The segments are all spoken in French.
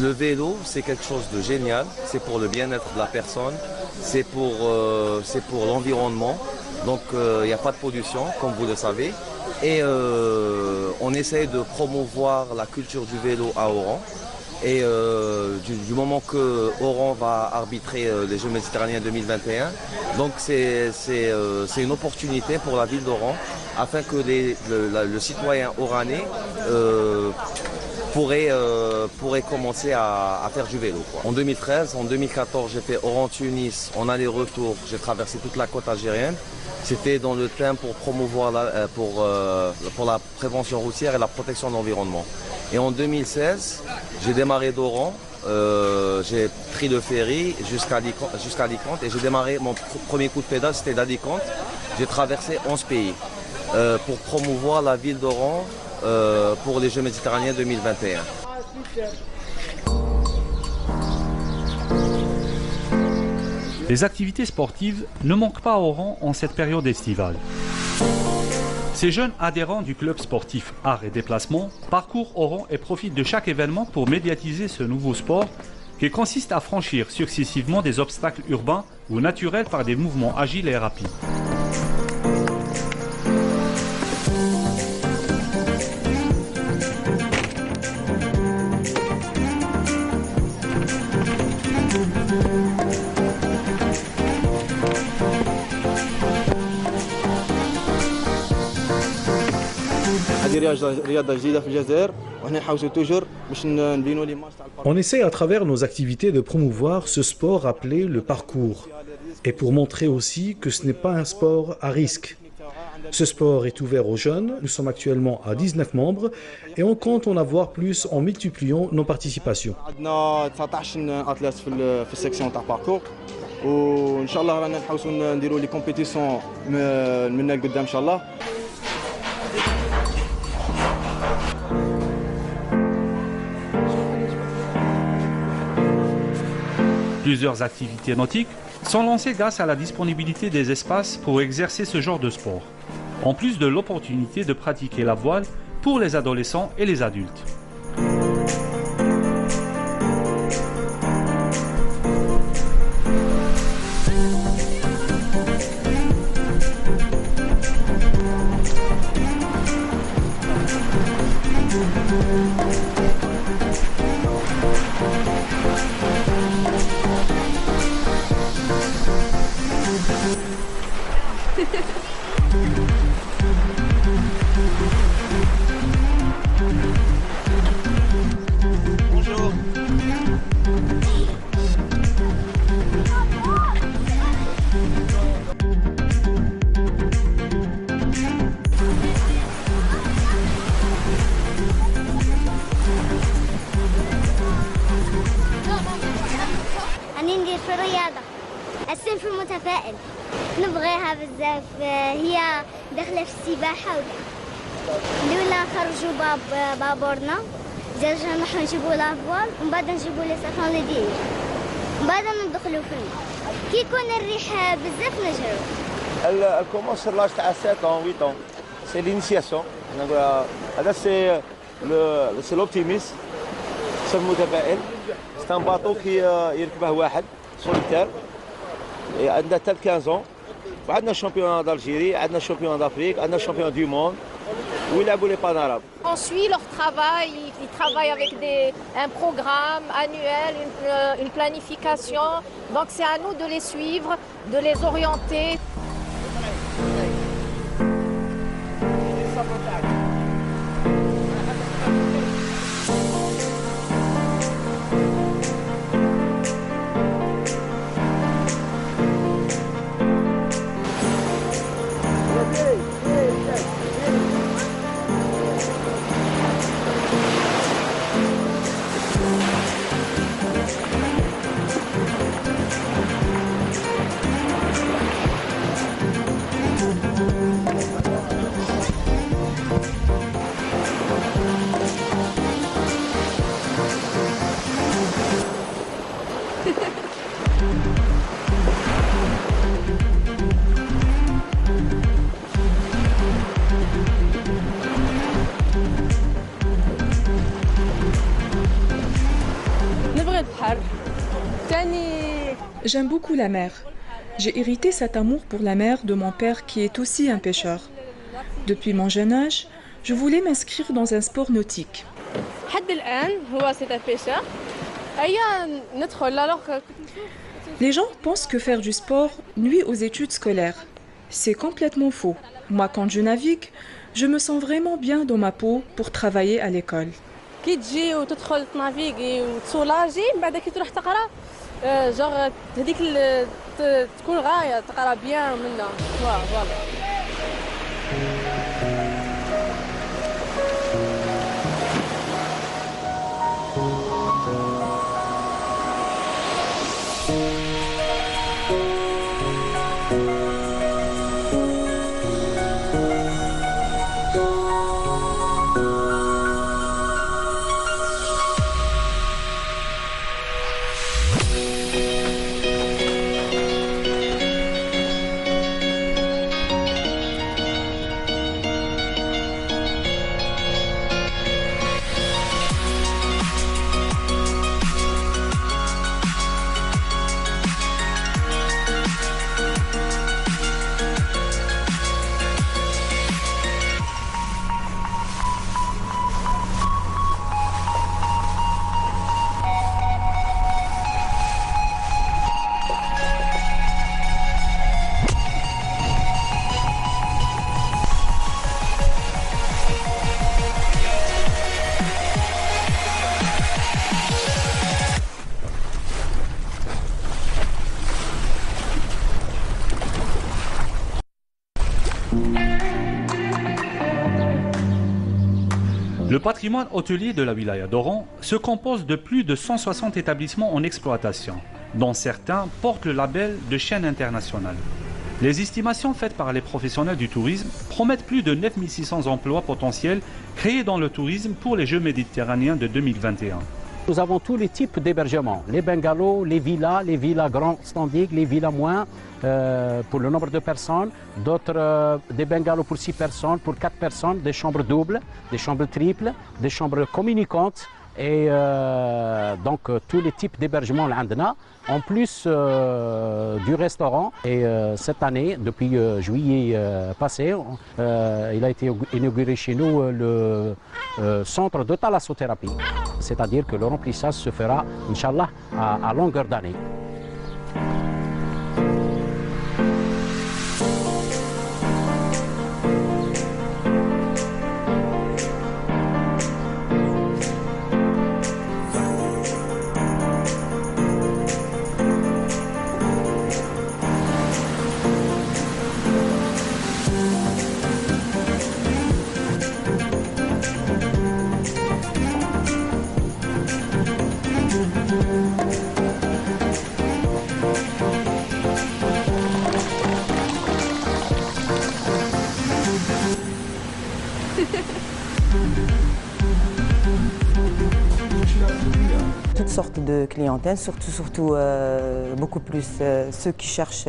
Le vélo, c'est quelque chose de génial. C'est pour le bien-être de la personne. C'est pour l'environnement. Donc, il n'y a pas de pollution, comme vous le savez. Et on essaye de promouvoir la culture du vélo à Oran. Et du moment que Oran va arbitrer les Jeux méditerranéens 2021, donc c'est une opportunité pour la ville d'Oran afin que le citoyen oranais pourrait commencer à faire du vélo, quoi. En 2013, en 2014, j'ai fait Oran-Tunis en aller-retour. J'ai traversé toute la côte algérienne. C'était dans le thème pour promouvoir pour la prévention routière et la protection de l'environnement. Et en 2016, j'ai démarré d'Oran, j'ai pris le ferry jusqu'à Alicante et j'ai démarré mon premier coup de pédale, c'était d'Alicante. J'ai traversé 11 pays pour promouvoir la ville d'Oran pour les Jeux méditerranéens 2021. Les activités sportives ne manquent pas à Oran en cette période estivale. Ces jeunes adhérents du club sportif Art et Déplacement parcourent Oran et profitent de chaque événement pour médiatiser ce nouveau sport qui consiste à franchir successivement des obstacles urbains ou naturels par des mouvements agiles et rapides. On essaie à travers nos activités de promouvoir ce sport appelé le parcours et pour montrer aussi que ce n'est pas un sport à risque. Ce sport est ouvert aux jeunes, nous sommes actuellement à 19 membres et on compte en avoir plus en multipliant nos participations. Plusieurs activités nautiques sont lancées grâce à la disponibilité des espaces pour exercer ce genre de sport, en plus de l'opportunité de pratiquer la voile pour les adolescents et les adultes. Bonjour. أنا ندير في الرياضة الصنف المتفائل نبغيها بزاف هي داخلة في السباحة لولا نخرجوا بابورنا ديجا نروحو نجيبو لافوال ومن بعد نجيبو لي سافون لي ديج من بعد ندخلو فيه كي يكون الريح بزاف نجرو. Elle commence sur l'âge de 7 ans, 8 ans. C'est l'initiation. C'est l'optimisme. C'est le متفائل. C'est un bateau qui يركبه واحد solitaire. Et عندنا حتى 15 ans. وعندنا championnat d'Algérie, عندنا championnat d'Afrique, عندنا championnat du monde. ويلعبوا les panarabes. On suit leur travail, ils travaillent avec un programme annuel, une planification. Donc c'est à nous de les suivre, de les orienter. J'aime beaucoup la mer. J'ai hérité cet amour pour la mer de mon père qui est aussi un pêcheur. Depuis mon jeune âge, je voulais m'inscrire dans un sport nautique. Les gens pensent que faire du sport nuit aux études scolaires. C'est complètement faux. Moi, quand je navigue, je me sens vraiment bien dans ma peau pour travailler à l'école. كي تجي وتدخل تنافيغي وتسولاجي من بعد كي تروح تقرا جوغ هذيك تكون غايه تقرا بيان منها فوالا. Le patrimoine hôtelier de la wilaya d'Oran se compose de plus de 160 établissements en exploitation, dont certains portent le label de chaîne internationale. Les estimations faites par les professionnels du tourisme promettent plus de 9600 emplois potentiels créés dans le tourisme pour les Jeux méditerranéens de 2021. Nous avons tous les types d'hébergements, les bungalows, les villas grands standing, les villas moins pour le nombre de personnes, d'autres des bungalows pour 6 personnes, pour 4 personnes, des chambres doubles, des chambres triples, des chambres communicantes et donc tous les types d'hébergements l'Andna, en plus du restaurant. Et cette année, depuis juillet passé, il a été inauguré chez nous le centre de thalassothérapie. C'est-à-dire que le remplissage se fera, Inch'Allah, à longueur d'année. Toutes sortes de clientèle, surtout beaucoup plus ceux qui cherchent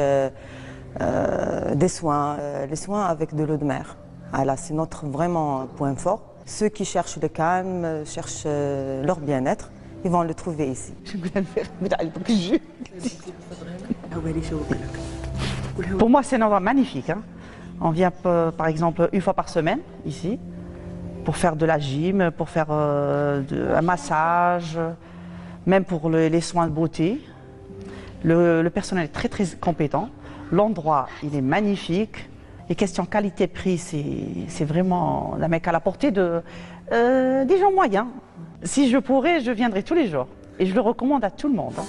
des soins, les soins avec de l'eau de mer. Voilà, c'est notre vraiment point fort. Ceux qui cherchent le calme, cherchent leur bien-être, ils vont le trouver ici. Pour moi, c'est un endroit magnifique. Hein. On vient par exemple une fois par semaine ici pour faire de la gym, pour faire un massage, même pour les soins de beauté. Le personnel est très compétent. L'endroit, il est magnifique. Les questions qualité-prix, c'est vraiment la Mecque à la portée des gens moyens. Si je pourrais, je viendrais tous les jours. Et je le recommande à tout le monde. Hein.